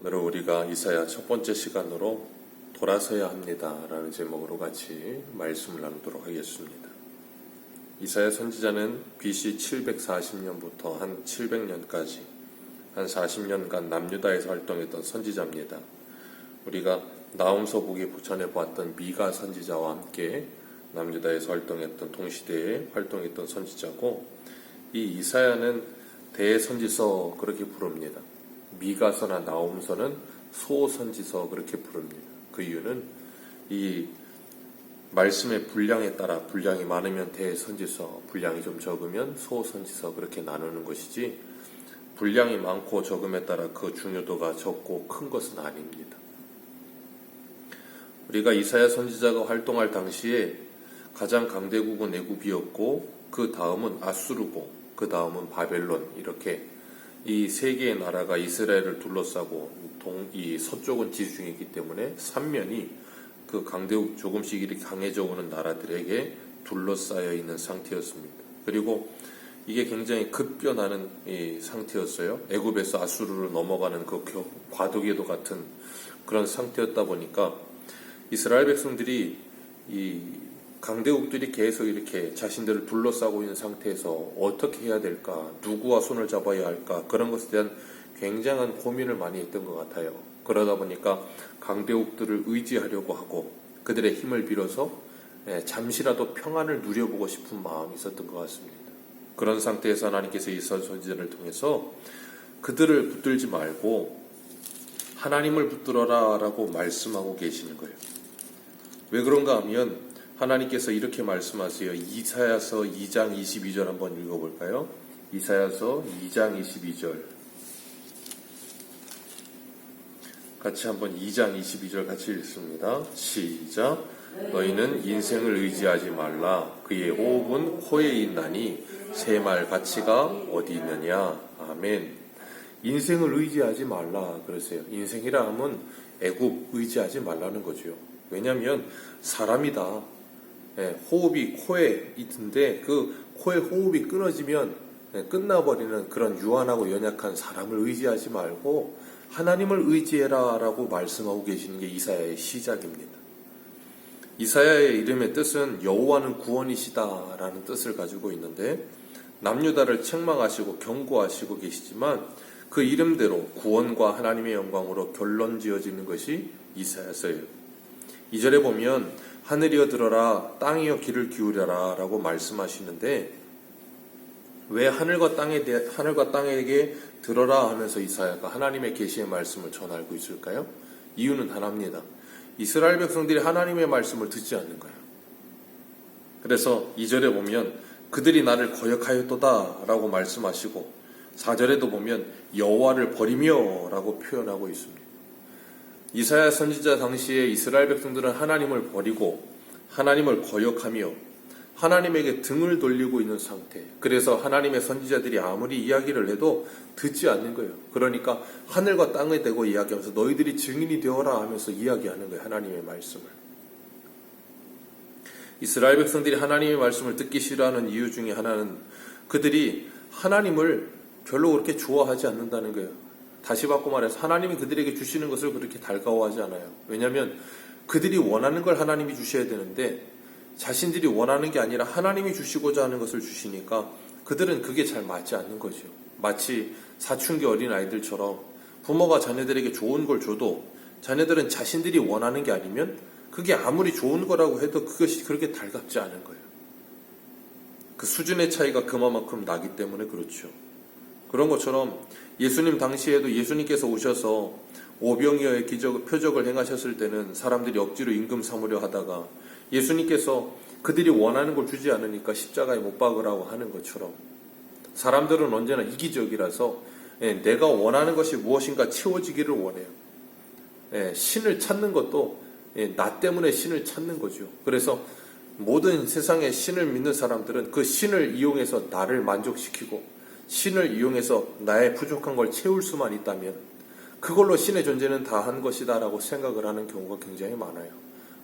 오늘은 우리가 이사야 첫 번째 시간으로 돌아서야 합니다 라는 제목으로 같이 말씀을 나누도록 하겠습니다. 이사야 선지자는 BC 740년부터 한 700년까지 한 40년간 남유다에서 활동했던 선지자입니다. 우리가 나홈서북에 전해보았던 미가 선지자와 함께 남유다에서 활동했던 동시대에 활동했던 선지자고, 이 이사야는 대선지서 그렇게 부릅니다. 미가서나 나홈서는 소선지서 그렇게 부릅니다. 그 이유는 이 말씀의 분량에 따라 분량이 많으면 대선지서, 분량이 좀 적으면 소선지서 그렇게 나누는 것이지, 분량이 많고 적음에 따라 그 중요도가 적고 큰 것은 아닙니다. 우리가 이사야 선지자가 활동할 당시에 가장 강대국은 애굽이었고, 그 다음은 아수르고, 그 다음은 바벨론, 이렇게 이 세 개의 나라가 이스라엘을 둘러싸고 이 서쪽은 지중해이기 때문에 삼면이 그 강대국 조금씩 이렇게 강해져 오는 나라들에게 둘러싸여 있는 상태였습니다. 그리고 이게 굉장히 급변하는 이 상태였어요. 애굽에서 아수르로 넘어가는 그 과도기도 같은 그런 상태였다 보니까 이스라엘 백성들이 이 강대국들이 계속 이렇게 자신들을 둘러싸고 있는 상태에서 어떻게 해야 될까, 누구와 손을 잡아야 할까, 그런 것에 대한 굉장한 고민을 많이 했던 것 같아요. 그러다 보니까 강대국들을 의지하려고 하고 그들의 힘을 빌어서 잠시라도 평안을 누려보고 싶은 마음이 있었던 것 같습니다. 그런 상태에서 하나님께서 이사야 선지자를 통해서 그들을 붙들지 말고 하나님을 붙들어라 라고 말씀하고 계시는 거예요. 왜 그런가 하면 하나님께서 이렇게 말씀하세요. 이사야서 2장 22절 한번 읽어볼까요? 이사야서 2장 22절 같이 한번 2장 22절 같이 읽습니다. 시작. 너희는 인생을 의지하지 말라. 그의 호흡은 코에 있나니 새말 가치가 어디 있느냐. 아멘. 인생을 의지하지 말라 그러세요. 인생이라 하면 애굽 의지하지 말라는 거죠. 왜냐하면 사람이다. 호흡이 코에 있는데 그 코에 호흡이 끊어지면 끝나버리는 그런 유한하고 연약한 사람을 의지하지 말고 하나님을 의지해라 라고 말씀하고 계시는 게 이사야의 시작입니다. 이사야의 이름의 뜻은 여호와는 구원이시다 라는 뜻을 가지고 있는데, 남유다를 책망하시고 경고하시고 계시지만 그 이름대로 구원과 하나님의 영광으로 결론 지어지는 것이 이사야서예요. 2절에 보면 하늘이여 들어라, 땅이여 귀를 기울여라 라고 말씀하시는데, 왜 하늘과 땅에게 들어라 하면서 이사야가 하나님의 계시의 말씀을 전하고 있을까요? 이유는 하나입니다. 이스라엘 백성들이 하나님의 말씀을 듣지 않는 거예요. 그래서 2절에 보면 그들이 나를 거역하였도다 라고 말씀하시고, 4절에도 보면 여호와를 버리며 라고 표현하고 있습니다. 이사야 선지자 당시에 이스라엘 백성들은 하나님을 버리고 하나님을 거역하며 하나님에게 등을 돌리고 있는 상태. 그래서 하나님의 선지자들이 아무리 이야기를 해도 듣지 않는 거예요. 그러니까 하늘과 땅에 대고 이야기하면서 너희들이 증인이 되어라 하면서 이야기하는 거예요. 하나님의 말씀을. 이스라엘 백성들이 하나님의 말씀을 듣기 싫어하는 이유 중에 하나는 그들이 하나님을 별로 그렇게 좋아하지 않는다는 거예요. 다시 바꿔 말해서 하나님이 그들에게 주시는 것을 그렇게 달가워하지 않아요. 왜냐하면 그들이 원하는 걸 하나님이 주셔야 되는데 자신들이 원하는 게 아니라 하나님이 주시고자 하는 것을 주시니까 그들은 그게 잘 맞지 않는 거죠. 마치 사춘기 어린 아이들처럼 부모가 자녀들에게 좋은 걸 줘도 자녀들은 자신들이 원하는 게 아니면 그게 아무리 좋은 거라고 해도 그것이 그렇게 달갑지 않은 거예요. 그 수준의 차이가 그만큼 나기 때문에 그렇죠. 그런 것처럼 예수님 당시에도 예수님께서 오셔서 오병이어의 표적을 행하셨을 때는 사람들이 억지로 임금 삼으려 하다가 예수님께서 그들이 원하는 걸 주지 않으니까 십자가에 못 박으라고 하는 것처럼 사람들은 언제나 이기적이라서 내가 원하는 것이 무엇인가 채워지기를 원해요. 신을 찾는 것도 나 때문에 신을 찾는 거죠. 그래서 모든 세상의 신을 믿는 사람들은 그 신을 이용해서 나를 만족시키고 신을 이용해서 나의 부족한 걸 채울 수만 있다면 그걸로 신의 존재는 다 한 것이다 라고 생각을 하는 경우가 굉장히 많아요.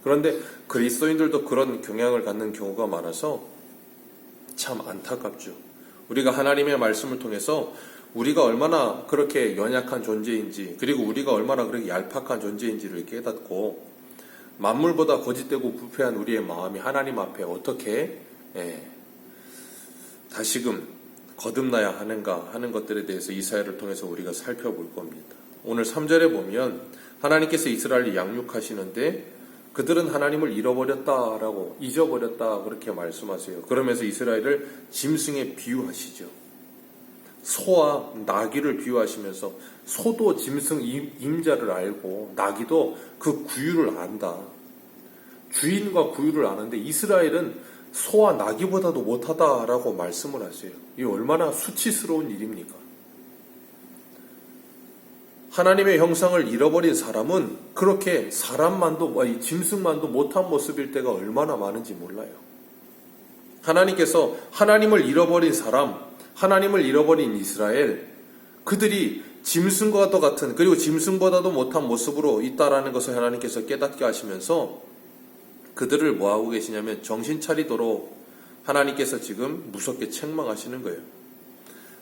그런데 그리스도인들도 그런 경향을 갖는 경우가 많아서 참 안타깝죠. 우리가 하나님의 말씀을 통해서 우리가 얼마나 그렇게 연약한 존재인지, 그리고 우리가 얼마나 그렇게 얄팍한 존재인지를 깨닫고 만물보다 거짓되고 부패한 우리의 마음이 하나님 앞에 어떻게 다시금 거듭나야 하는가 하는 것들에 대해서 이사야를 통해서 우리가 살펴볼 겁니다. 오늘 3절에 보면 하나님께서 이스라엘을 양육하시는데 그들은 하나님을 잃어버렸다라고, 잊어버렸다 그렇게 말씀하세요. 그러면서 이스라엘을 짐승에 비유하시죠. 소와 나귀를 비유하시면서 소도 짐승 임자를 알고 나귀도 그 구유를 안다. 주인과 구유를 아는데 이스라엘은 소와 나귀보다도 못하다라고 말씀을 하세요. 이게 얼마나 수치스러운 일입니까? 하나님의 형상을 잃어버린 사람은 그렇게 사람만도, 짐승만도 못한 모습일 때가 얼마나 많은지 몰라요. 하나님께서 하나님을 잃어버린 사람, 하나님을 잃어버린 이스라엘, 그들이 짐승과도 같은, 그리고 짐승보다도 못한 모습으로 있다라는 것을 하나님께서 깨닫게 하시면서 그들을 뭐하고 계시냐면 정신 차리도록 하나님께서 지금 무섭게 책망하시는 거예요.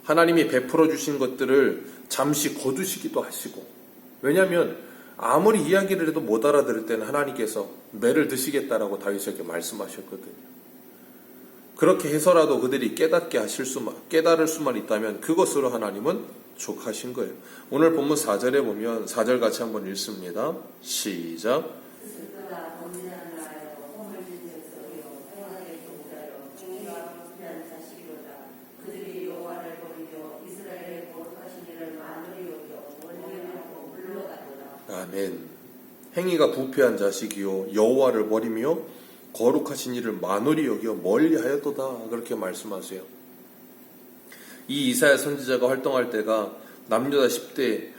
하나님이 베풀어 주신 것들을 잠시 거두시기도 하시고, 왜냐하면 아무리 이야기를 해도 못 알아들을 때는 하나님께서 매를 드시겠다라고 다윗에게 말씀하셨거든요. 그렇게 해서라도 그들이 깨달을 수만 있다면 그것으로 하나님은 족하신 거예요. 오늘 본문 4절에 보면 4절 같이 한번 읽습니다. 시작. 아멘. 행위가 부패한 자식이요 여호와를 버리며 거룩하신 이를 만홀히 여겨 멀리하였도다 그렇게 말씀하세요. 이 이사야 선지자가 활동할 때가 남유다 10대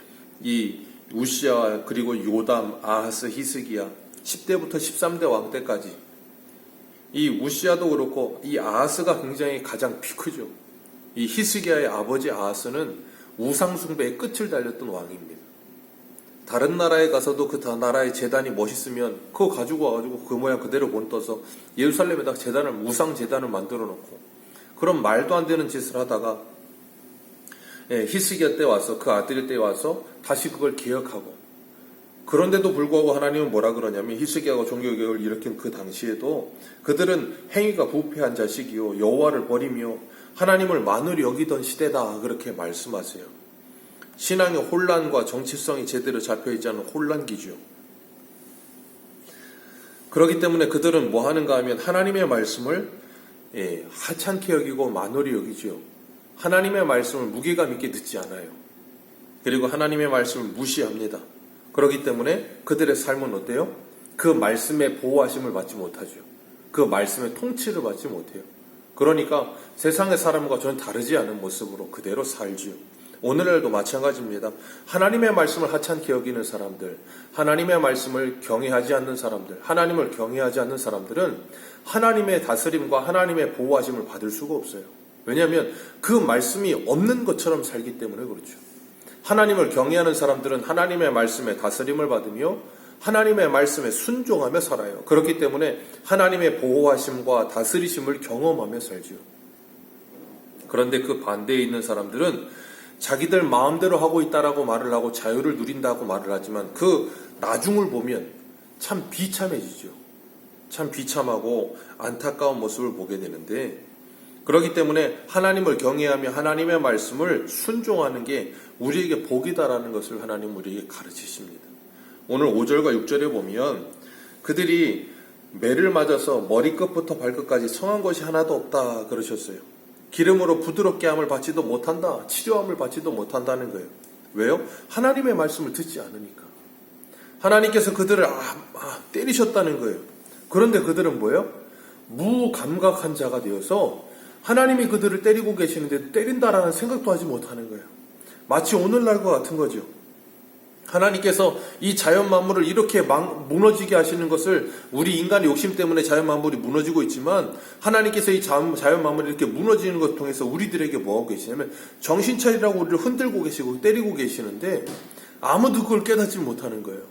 이 우시아 그리고 요담, 아하스, 히스기야 10대부터 13대 왕 때까지, 이 우시아도 그렇고 이 아하스가 굉장히 가장 피크죠. 이 히스기야의 아버지 아하스는 우상숭배의 끝을 달렸던 왕입니다. 다른 나라에 가서도 그 나라의 제단이 멋있으면 그거 가지고 와가지고 그 모양 그대로 본떠서 예루살렘에다 우상 제단을 만들어 놓고 그런 말도 안 되는 짓을 하다가 히스기야 때 와서, 그 아들 때 와서 다시 그걸 개혁하고, 그런데도 불구하고 하나님은 뭐라 그러냐면 히스기야가 종교개혁을 일으킨 그 당시에도 그들은 행위가 부패한 자식이요 여호와를 버리며 하나님을 만홀히 여기던 시대다 그렇게 말씀하세요. 신앙의 혼란과 정체성이 제대로 잡혀있지 않은 혼란기죠. 그렇기 때문에 그들은 뭐 하는가 하면 하나님의 말씀을 하찮게 여기고 만홀히 여기죠. 하나님의 말씀을 무게감 있게 듣지 않아요. 그리고 하나님의 말씀을 무시합니다. 그렇기 때문에 그들의 삶은 어때요? 그 말씀의 보호하심을 받지 못하죠. 그 말씀의 통치를 받지 못해요. 그러니까 세상의 사람과 전혀 다르지 않은 모습으로 그대로 살지요. 오늘날도 마찬가지입니다. 하나님의 말씀을 하찮게 여기는 사람들, 하나님의 말씀을 경외하지 않는 사람들, 하나님을 경외하지 않는 사람들은 하나님의 다스림과 하나님의 보호하심을 받을 수가 없어요. 왜냐하면 그 말씀이 없는 것처럼 살기 때문에 그렇죠. 하나님을 경외하는 사람들은 하나님의 말씀에 다스림을 받으며 하나님의 말씀에 순종하며 살아요. 그렇기 때문에 하나님의 보호하심과 다스리심을 경험하며 살죠. 그런데 그 반대에 있는 사람들은 자기들 마음대로 하고 있다라고 말을 하고 자유를 누린다고 말을 하지만 그 나중을 보면 참 비참해지죠. 참 비참하고 안타까운 모습을 보게 되는데, 그렇기 때문에 하나님을 경외하며 하나님의 말씀을 순종하는 게 우리에게 복이다라는 것을 하나님 우리에게 가르치십니다. 오늘 5절과 6절에 보면 그들이 매를 맞아서 머리끝부터 발끝까지 성한 것이 하나도 없다 그러셨어요. 기름으로 부드럽게 함을 받지도 못한다, 치료함을 받지도 못한다는 거예요. 왜요? 하나님의 말씀을 듣지 않으니까. 하나님께서 그들을 때리셨다는 거예요. 그런데 그들은 뭐예요? 무감각한 자가 되어서 하나님이 그들을 때리고 계시는데 때린다라는 생각도 하지 못하는 거예요. 마치 오늘날과 같은 거죠. 하나님께서 이 자연 만물을 이렇게 무너지게 하시는 것을, 우리 인간의 욕심 때문에 자연 만물이 무너지고 있지만 하나님께서 이 자연 만물이 이렇게 무너지는 것을 통해서 우리들에게 뭐하고 계시냐면 정신 차리라고 우리를 흔들고 계시고 때리고 계시는데 아무도 그걸 깨닫지 못하는 거예요.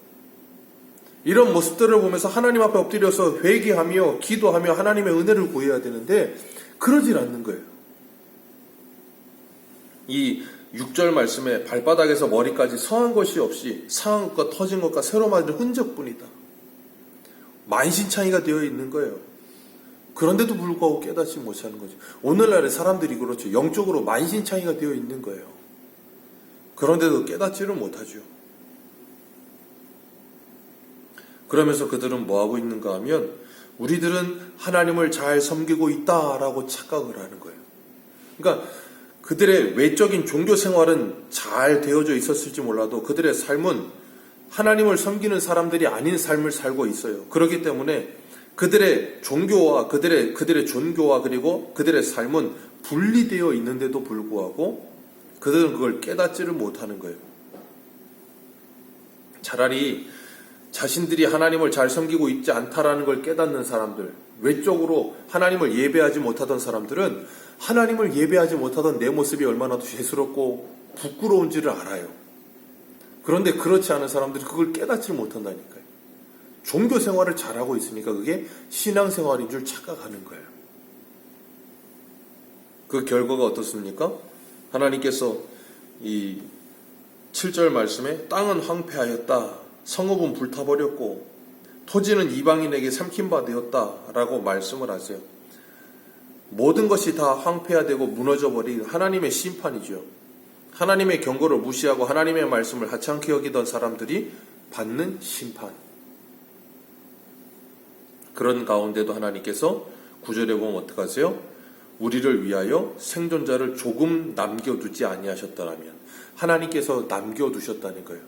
이런 모습들을 보면서 하나님 앞에 엎드려서 회개하며 기도하며 하나님의 은혜를 구해야 되는데 그러질 않는 거예요. 이 6절 말씀에 발바닥에서 머리까지 성한 것이 없이 상한 것과 터진 것과 새로 만든 흔적뿐이다. 만신창이가 되어 있는 거예요. 그런데도 불구하고 깨닫지 못하는 거죠. 오늘날의 사람들이 그렇죠. 영적으로 만신창이가 되어 있는 거예요. 그런데도 깨닫지를 못하죠. 그러면서 그들은 뭐하고 있는가 하면 우리들은 하나님을 잘 섬기고 있다라고 착각을 하는 거예요. 그러니까 그들의 외적인 종교 생활은 잘 되어져 있었을지 몰라도 그들의 삶은 하나님을 섬기는 사람들이 아닌 삶을 살고 있어요. 그렇기 때문에 그들의 종교와 그들의 존교와 그리고 그들의 삶은 분리되어 있는데도 불구하고 그들은 그걸 깨닫지를 못하는 거예요. 차라리 자신들이 하나님을 잘 섬기고 있지 않다라는 걸 깨닫는 사람들, 외적으로 하나님을 예배하지 못하던 사람들은 하나님을 예배하지 못하던 내 모습이 얼마나 죄스럽고 부끄러운지를 알아요. 그런데 그렇지 않은 사람들이 그걸 깨닫지 못한다니까요. 종교 생활을 잘하고 있으니까 그게 신앙생활인 줄 착각하는 거예요. 그 결과가 어떻습니까? 하나님께서 이 7절 말씀에 땅은 황폐하였다. 성읍은 불타버렸고 토지는 이방인에게 삼킨 바 되었다라고 말씀을 하세요. 모든 것이 다 황폐화되고 무너져버린 하나님의 심판이죠. 하나님의 경고를 무시하고 하나님의 말씀을 하찮게 여기던 사람들이 받는 심판. 그런 가운데도 하나님께서 9절에 보면 어떡하세요? 우리를 위하여 생존자를 조금 남겨두지 아니하셨더라면 하나님께서 남겨두셨다는 거예요.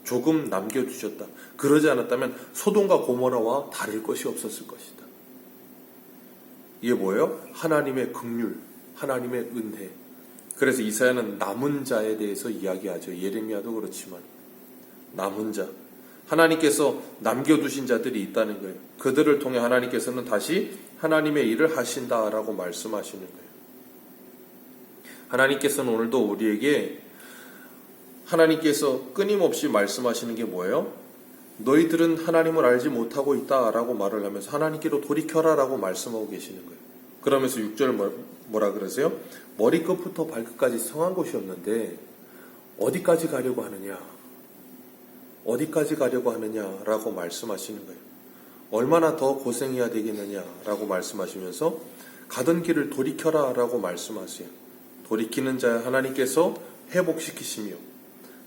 조금 남겨두셨다. 그러지 않았다면 소돔과 고모라와 다를 것이 없었을 것이다. 이게 뭐예요? 하나님의 긍휼, 하나님의 은혜. 그래서 이사야는 남은 자에 대해서 이야기하죠. 예레미야도 그렇지만 남은 자, 하나님께서 남겨두신 자들이 있다는 거예요. 그들을 통해 하나님께서는 다시 하나님의 일을 하신다라고 말씀하시는 거예요. 하나님께서는 오늘도 우리에게 하나님께서 끊임없이 말씀하시는 게 뭐예요? 너희들은 하나님을 알지 못하고 있다라고 말을 하면서 하나님께로 돌이켜라라고 말씀하고 계시는 거예요. 그러면서 6절 뭐라 그러세요? 머리끝부터 발끝까지 성한 곳이 없는데 어디까지 가려고 하느냐? 어디까지 가려고 하느냐라고 말씀하시는 거예요. 얼마나 더 고생해야 되겠느냐라고 말씀하시면서 가던 길을 돌이켜라라고 말씀하세요. 돌이키는 자 하나님께서 회복시키시며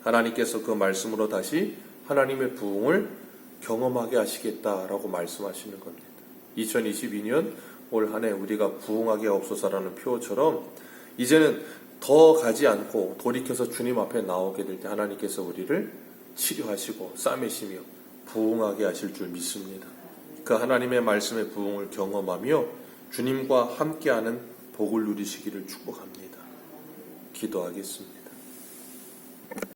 하나님께서 그 말씀으로 다시 하나님의 부흥을 경험하게 하시겠다라고 말씀하시는 겁니다. 2022년 올 한 해 우리가 부흥하게 하옵소서라는 표어처럼 이제는 더 가지 않고 돌이켜서 주님 앞에 나오게 될 때 하나님께서 우리를 치료하시고 싸매시며 부흥하게 하실 줄 믿습니다. 그 하나님의 말씀의 부흥을 경험하며 주님과 함께하는 복을 누리시기를 축복합니다. 기도하겠습니다.